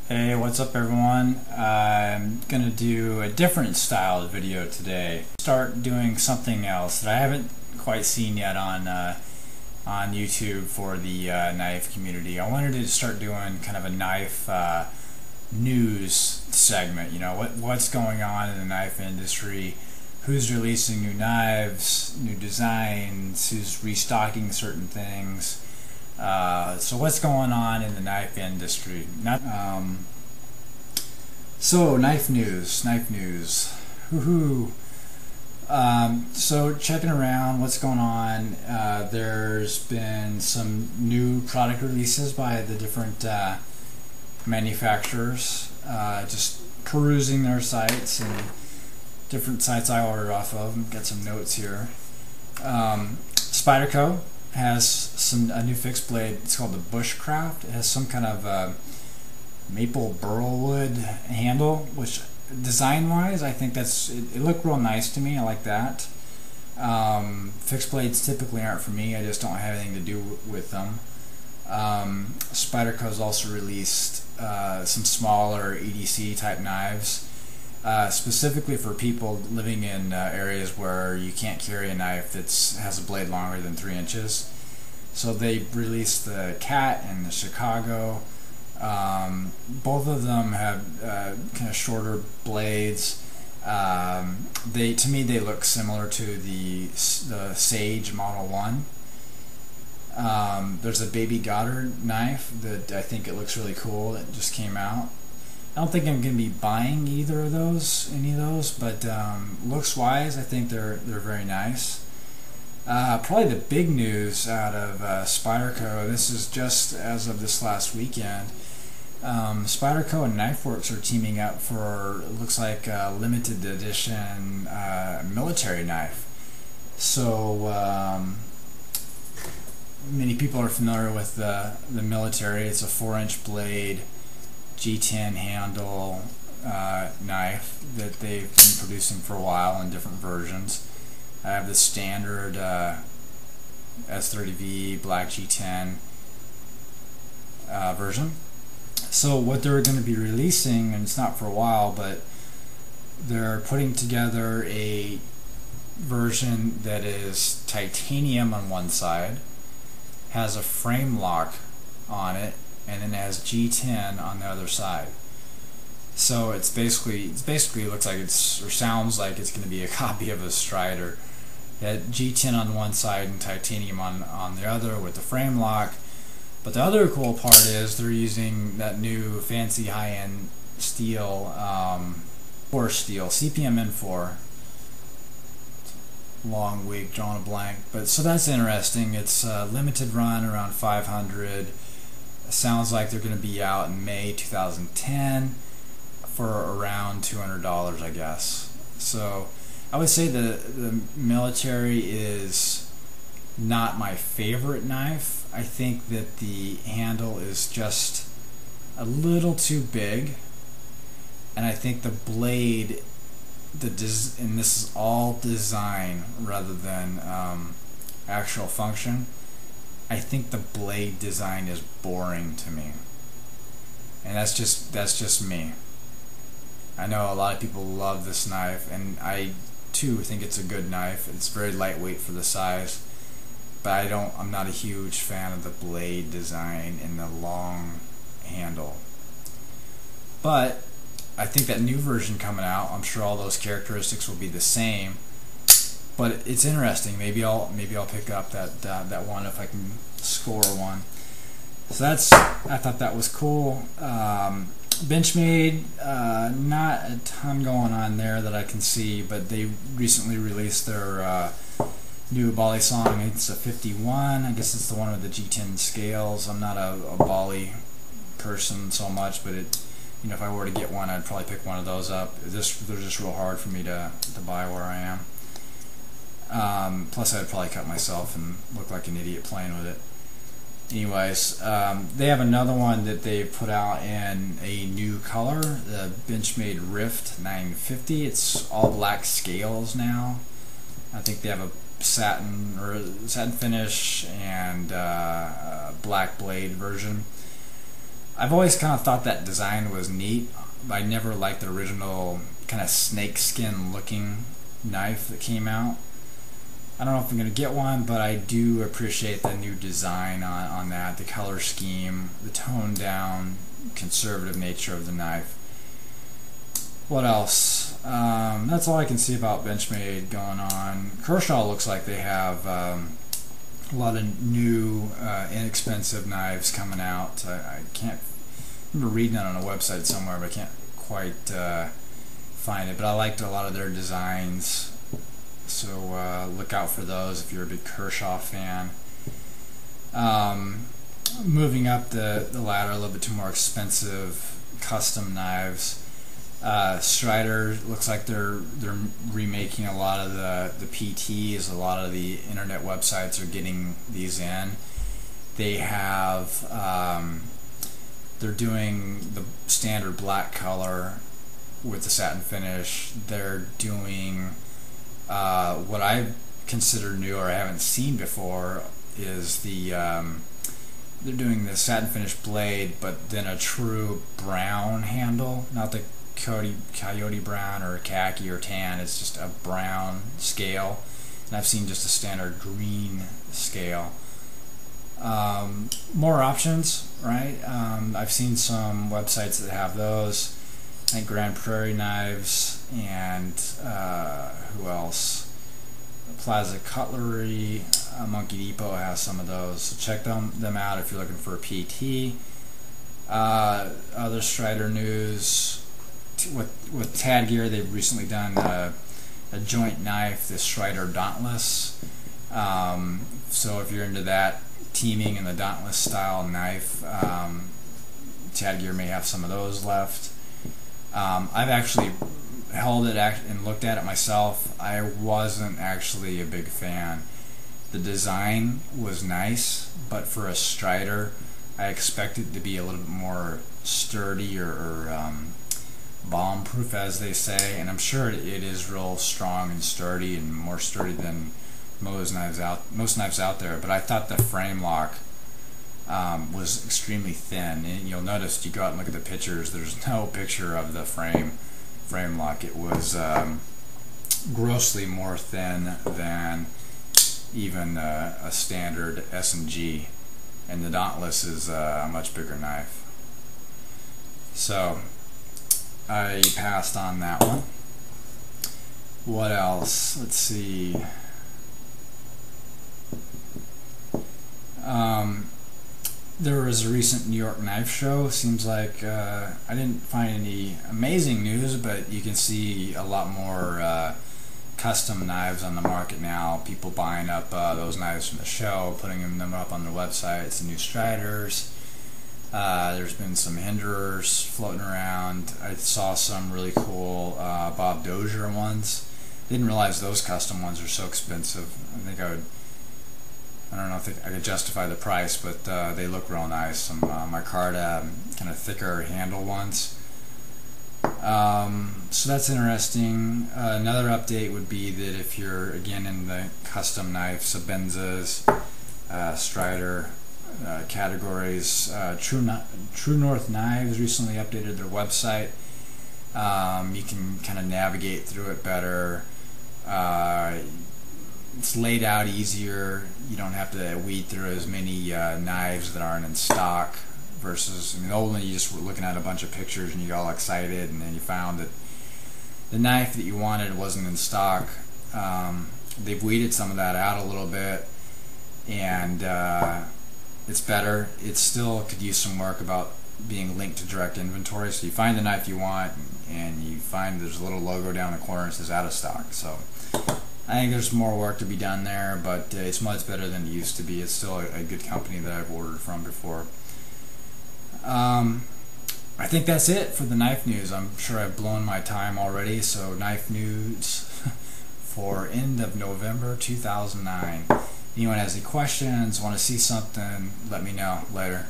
Hey, what's up everyone? I'm gonna do a different styled video today. Start doing something else that I haven't quite seen yet on YouTube for the knife community. I wanted to start doing kind of a knife news segment. You know, what's going on in the knife industry, who's releasing new knives, new designs, who's restocking certain things. So what's going on in the knife industry? So knife news. Woohoo! So checking around, what's going on? There's been some new product releases by the different manufacturers. Just perusing their sites and different sites I ordered off of. Got some notes here. Spyderco has a new fixed blade. It's called the Bushcraft. It has some kind of maple burlwood handle, which design-wise, I think it looked real nice to me. I like that. Fixed blades typically aren't for me. I just don't have anything to do with them. Spyderco has also released some smaller EDC type knives, specifically for people living in areas where you can't carry a knife that has a blade longer than 3 inches. So they released the Cat and the Chicago. Both of them have kind of shorter blades. To me they look similar to the Sage Model 1. There's a Baby Goddard knife that I think it looks really cool that just came out. I don't think I'm going to be buying any of those, but looks wise I think they're very nice. Probably the big news out of Spyderco, this is just as of this last weekend, Spyderco and KnifeWorks are teaming up for, it looks like, a limited edition military knife. So many people are familiar with the military. It's a 4-inch blade G10 handle knife that they've been producing for a while in different versions. I have the standard S30V Black G10 version. So what they're going to be releasing, and it's not for a while, but they're putting together a version that is titanium on one side, has a frame lock on it, and then it has G10 on the other side. So it basically looks like or sounds like it's going to be a copy of a Strider. It had G10 on one side and titanium on the other with the frame lock. But the other cool part is they're using that new fancy high-end steel, force steel, CPM N4. Long week, drawing a blank. But so that's interesting. It's a limited run around 500. It sounds like they're going to be out in May 2010 for around $200, I guess. So I would say the military is not my favorite knife. I think that the handle is just a little too big, and I think the blade, and this is all design rather than actual function, I think the blade design is boring to me, and that's just me. I know a lot of people love this knife, and I too think it's a good knife. It's very lightweight for the size. But I'm not a huge fan of the blade design and the long handle. But I think that new version coming out, I'm sure all those characteristics will be the same. But it's interesting. Maybe I'll pick up that one if I can score one. So I thought that was cool. Benchmade, not a ton going on there that I can see, but they recently released their new Balisong. It's a 51. I guess it's the one with the G10 scales. I'm not a Bali person so much, but if I were to get one, I'd probably pick one of those up. They're just real hard for me to buy where I am. Plus, I'd probably cut myself and look like an idiot playing with it. Anyways, they have another one that they put out in a new color, the Benchmade Rift 950. It's all black scales now. I think they have a satin finish and black blade version. I've always kind of thought that design was neat. I never liked the original kind of snakeskin looking knife that came out. I don't know if I'm going to get one, but I do appreciate the new design on that, the color scheme, the toned down, conservative nature of the knife. What else? That's all I can see about Benchmade going on. Kershaw looks like they have a lot of new, inexpensive knives coming out. I can't remember reading it on a website somewhere, but I can't quite find it. But I liked a lot of their designs. So look out for those if you're a big Kershaw fan. Moving up the ladder a little bit to more expensive custom knives. Strider looks like they're remaking a lot of the PTs. A lot of the internet websites are getting these in. They have they're doing the standard black color with the satin finish. They're doing what I consider new or I haven't seen before is they're doing the satin finish blade, but then a true brown handle, not the coyote brown or khaki or tan. It's just a brown scale, and I've seen just a standard green scale. More options, right? I've seen some websites that have those. I think Grand Prairie Knives and who else? Plaza Cutlery, Monkey Depot has some of those. So check them out if you're looking for a PT. Other Strider news with Tad Gear, they've recently done a joint knife, the Strider Dauntless. So if you're into that teaming and the Dauntless style knife, Tad Gear may have some of those left. I've actually held it and looked at it myself. I wasn't actually a big fan. The design was nice, but for a Strider, I expected it to be a little bit more sturdy or bomb-proof, as they say, and I'm sure it is real strong and sturdy, and more sturdy than most knives out there. But I thought the frame lock was extremely thin, and you'll notice if you go out and look at the pictures, there's no picture of the frame lock. It was grossly more thin than even a standard S&G, and the Dauntless is a much bigger knife. So I passed on that one. What else? Let's see. There was a recent New York knife show. Seems like I didn't find any amazing news, but you can see a lot more custom knives on the market now. People buying up those knives from the show, putting them up on their websites, the new Striders. There's been some Hinderers floating around. I saw some really cool Bob Dozier ones. Didn't realize those custom ones are so expensive. I don't know if I could justify the price, but they look real nice. Some micarta kind of thicker handle ones. So that's interesting. Another update would be that if you're again in the custom knife, Sabenzas, Strider categories, True North Knives recently updated their website. You can kind of navigate through it better. It's laid out easier. You don't have to weed through as many knives that aren't in stock versus, the old one you just were looking at a bunch of pictures and you got all excited, and then you found that the knife that you wanted wasn't in stock. They've weeded some of that out a little bit, and it's better. It still could use some work about being linked to direct inventory. So you find the knife you want, and you find there's a little logo down the corner that says out of stock. So I think there's more work to be done there, but it's much better than it used to be. It's still a good company that I've ordered from before. I think that's it for the knife news. I'm sure I've blown my time already, so knife news for end of November 2009. Anyone has any questions, want to see something, let me know later.